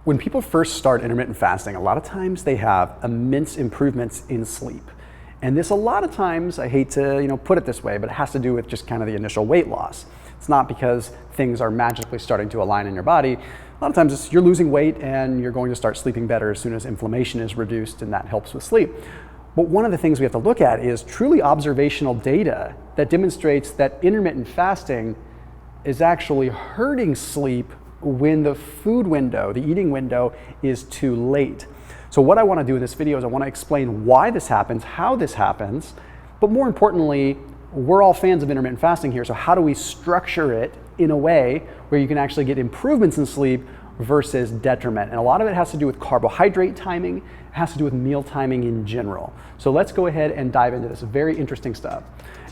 When people first start intermittent fasting, a lot of times they have immense improvements in sleep. And this a lot of times, I hate to put it this way, but it has to do with just kind of the initial weight loss. It's not because things are magically starting to align in your body. A lot of times you're losing weight and you're going to start sleeping better as soon as inflammation is reduced, and that helps with sleep. But one of the things we have to look at is truly observational data that demonstrates that intermittent fasting is actually hurting sleep when the food window, the eating window, is too late. So what I want to do in this video is I want to explain why this happens, how this happens, but more importantly, we're all fans of intermittent fasting here, so how do we structure it in a way where you can actually get improvements in sleep versus detriment? And a lot of it has to do with carbohydrate timing, it has to do with meal timing in general. So let's go ahead and dive into this very interesting stuff.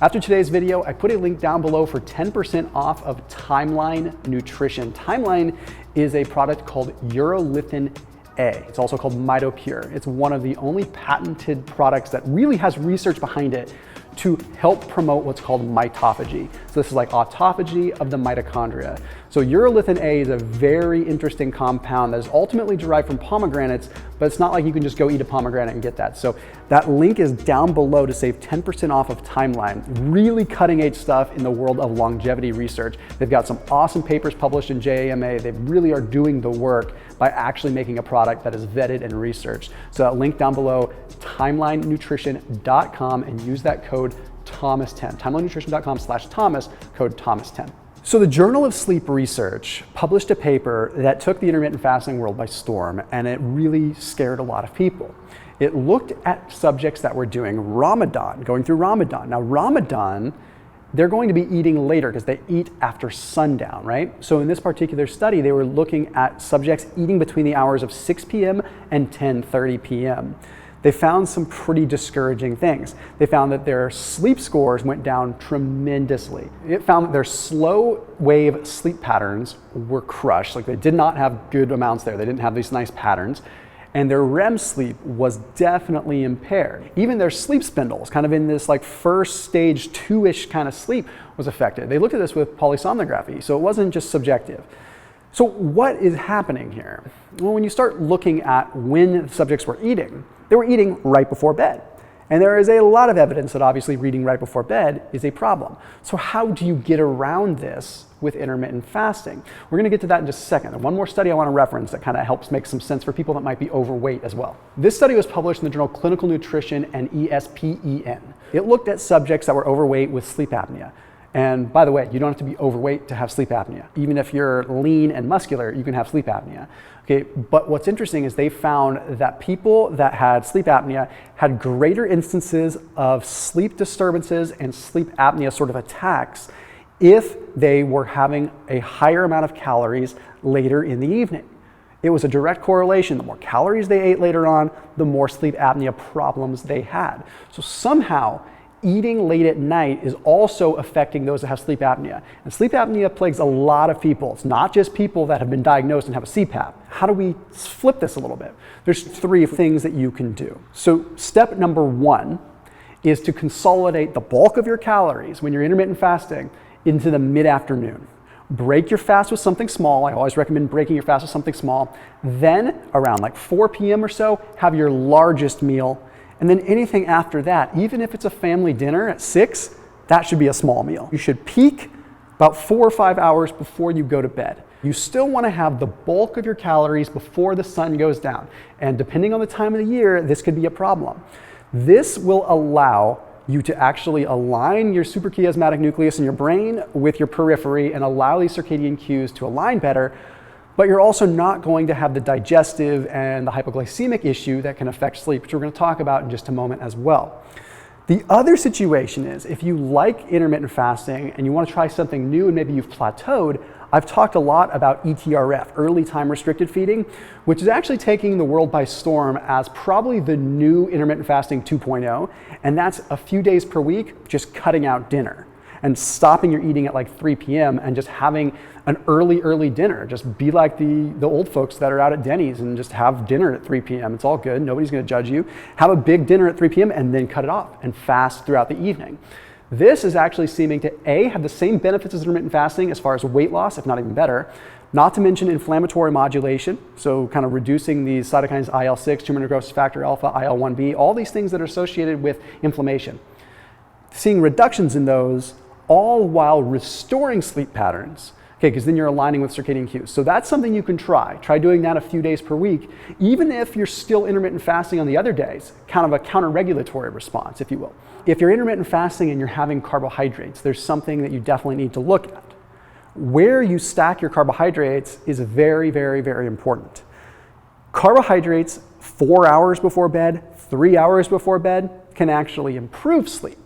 After today's video, I put a link down below for 10% off of Timeline Nutrition. Timeline is a product called urolithin A. It's also called MitoPure. It's one of the only patented products that really has research behind it to help promote what's called mitophagy. So this is like autophagy of the mitochondria. So urolithin A is a very interesting compound that is ultimately derived from pomegranates, but it's not like you can just go eat a pomegranate and get that. So that link is down below to save 10% off of Timeline. Really cutting edge stuff in the world of longevity research. They've got some awesome papers published in JAMA. They really are doing the work by actually making a product that is vetted and researched. So that link down below, timelinenutrition.com, and use that code Thomas10. timelinenutrition.com/Thomas, code Thomas10. So the Journal of Sleep Research published a paper that took the intermittent fasting world by storm, and it really scared a lot of people. It looked at subjects that were doing Ramadan, going through Ramadan. Now Ramadan, they're going to be eating later because they eat after sundown, right? So in this particular study, they were looking at subjects eating between the hours of 6 p.m. and 10:30 p.m. They found some pretty discouraging things. They found that their sleep scores went down tremendously. It found that their slow wave sleep patterns were crushed. Like, they did not have good amounts there. They didn't have these nice patterns. And their REM sleep was definitely impaired. Even their sleep spindles, kind of in this like first stage 2-ish kind of sleep, was affected. They looked at this with polysomnography, so it wasn't just subjective. So what is happening here? Well, when you start looking at when subjects were eating, they were eating right before bed. And there is a lot of evidence that obviously eating right before bed is a problem. So how do you get around this with intermittent fasting? We're gonna get to that in just a second. And one more study I wanna reference that kind of helps make some sense for people that might be overweight as well. This study was published in the journal Clinical Nutrition and ESPEN. It looked at subjects that were overweight with sleep apnea. And by the way, you don't have to be overweight to have sleep apnea. Even if you're lean and muscular, you can have sleep apnea. Okay, but what's interesting is they found that people that had sleep apnea had greater instances of sleep disturbances and sleep apnea sort of attacks if they were having a higher amount of calories later in the evening. It was a direct correlation. The more calories they ate later on, the more sleep apnea problems they had. So somehow, eating late at night is also affecting those that have sleep apnea. And sleep apnea plagues a lot of people. It's not just people that have been diagnosed and have a CPAP. How do we flip this a little bit? There's 3 things that you can do. So step number 1 is to consolidate the bulk of your calories when you're intermittent fasting into the mid-afternoon. Break your fast with something small. I always recommend breaking your fast with something small. Then around like 4 p.m. or so, have your largest meal. And then anything after that, even if it's a family dinner at 6, that should be a small meal. You should peak about 4 or 5 hours before you go to bed. You still want to have the bulk of your calories before the sun goes down. And depending on the time of the year, this could be a problem. This will allow you to actually align your suprachiasmatic nucleus in your brain with your periphery and allow these circadian cues to align better. But you're also not going to have the digestive and the hypoglycemic issue that can affect sleep, which we're going to talk about in just a moment as well. The other situation is if you like intermittent fasting and you want to try something new and maybe you've plateaued, I've talked a lot about ETRF, early time restricted feeding, which is actually taking the world by storm as probably the new intermittent fasting 2.0. And that's a few days per week, just cutting out dinner and stopping your eating at like 3 p.m. and just having an early dinner. Just be like the old folks that are out at Denny's and just have dinner at 3 p.m. It's all good. Nobody's going to judge you. Have a big dinner at 3 p.m. and then cut it off and fast throughout the evening. This is actually seeming to A, have the same benefits as intermittent fasting as far as weight loss, if not even better, Not to mention inflammatory modulation, so kind of reducing these cytokines IL-6, tumor necrosis factor alpha, IL-1B, all these things that are associated with inflammation. Seeing reductions in those, all while restoring sleep patterns, okay, because then you're aligning with circadian cues. So that's something you can try. Try doing that a few days per week, even if you're still intermittent fasting on the other days, kind of a counter-regulatory response, if you will. If you're intermittent fasting and you're having carbohydrates, there's something that you definitely need to look at. Where you stack your carbohydrates is very, very, very important. Carbohydrates 4 hours before bed, 3 hours before bed can actually improve sleep,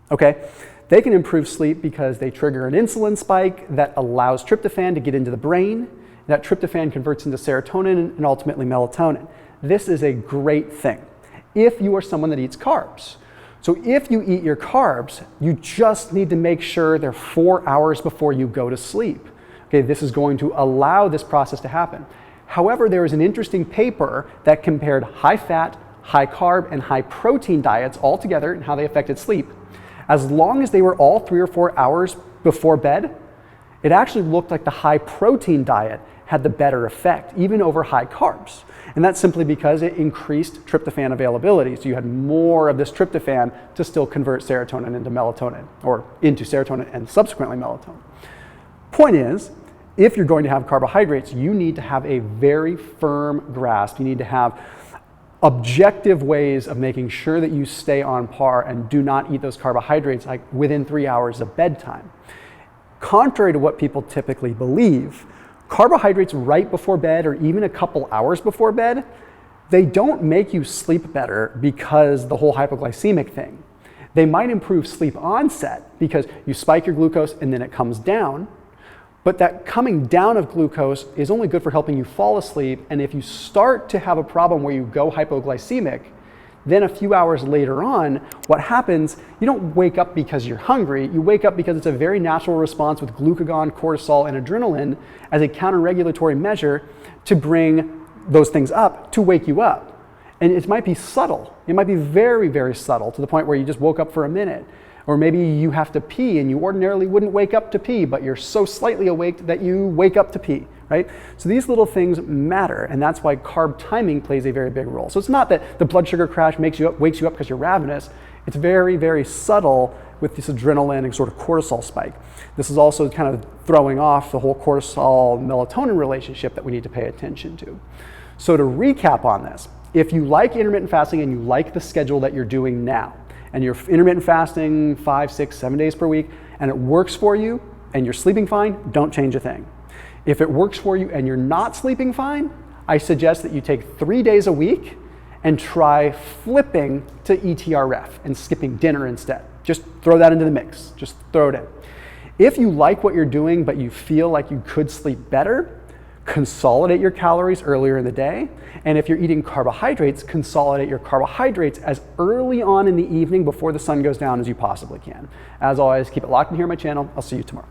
okay? They can improve sleep because they trigger an insulin spike that allows tryptophan to get into the brain. That tryptophan converts into serotonin and ultimately melatonin. This is a great thing if you are someone that eats carbs. So if you eat your carbs, you just need to make sure they're 4 hours before you go to sleep. Okay, this is going to allow this process to happen. However, there is an interesting paper that compared high fat, high carb, and high protein diets all together and how they affected sleep. As long as they were all 3 or 4 hours before bed, it actually looked like the high protein diet had the better effect, even over high carbs. And that's simply because it increased tryptophan availability. So you had more of this tryptophan to still convert serotonin into melatonin, or into serotonin and subsequently melatonin. Point is, if you're going to have carbohydrates, you need to have a very firm grasp. You need to have objective ways of making sure that you stay on par and do not eat those carbohydrates like within 3 hours of bedtime. Contrary to what people typically believe, carbohydrates right before bed or even a couple hours before bed, they don't make you sleep better because the whole hypoglycemic thing. They might improve sleep onset because you spike your glucose and then it comes down, but that coming down of glucose is only good for helping you fall asleep. And if you start to have a problem where you go hypoglycemic, then a few hours later on, what happens, you don't wake up because you're hungry, you wake up because it's a very natural response with glucagon, cortisol, and adrenaline as a counter-regulatory measure to bring those things up, to wake you up. And it might be subtle. It might be very, very subtle to the point where you just woke up for a minute. Or maybe you have to pee and you ordinarily wouldn't wake up to pee, but you're so slightly awake that you wake up to pee, right? So these little things matter, and that's why carb timing plays a very big role. So it's not that the blood sugar crash wakes you up because you're ravenous. It's very, very subtle with this adrenaline and sort of cortisol spike. This is also kind of throwing off the whole cortisol-melatonin relationship that we need to pay attention to. So to recap on this, if you like intermittent fasting and you like the schedule that you're doing now, and you're intermittent fasting 5, 6, 7 days per week, and it works for you, and you're sleeping fine, don't change a thing. If it works for you and you're not sleeping fine, I suggest that you take 3 days a week and try flipping to ETRF and skipping dinner instead. Just throw that into the mix, just throw it in. If you like what you're doing, but you feel like you could sleep better, consolidate your calories earlier in the day. And if you're eating carbohydrates, consolidate your carbohydrates as early on in the evening before the sun goes down as you possibly can. As always, keep it locked in here on my channel. I'll see you tomorrow.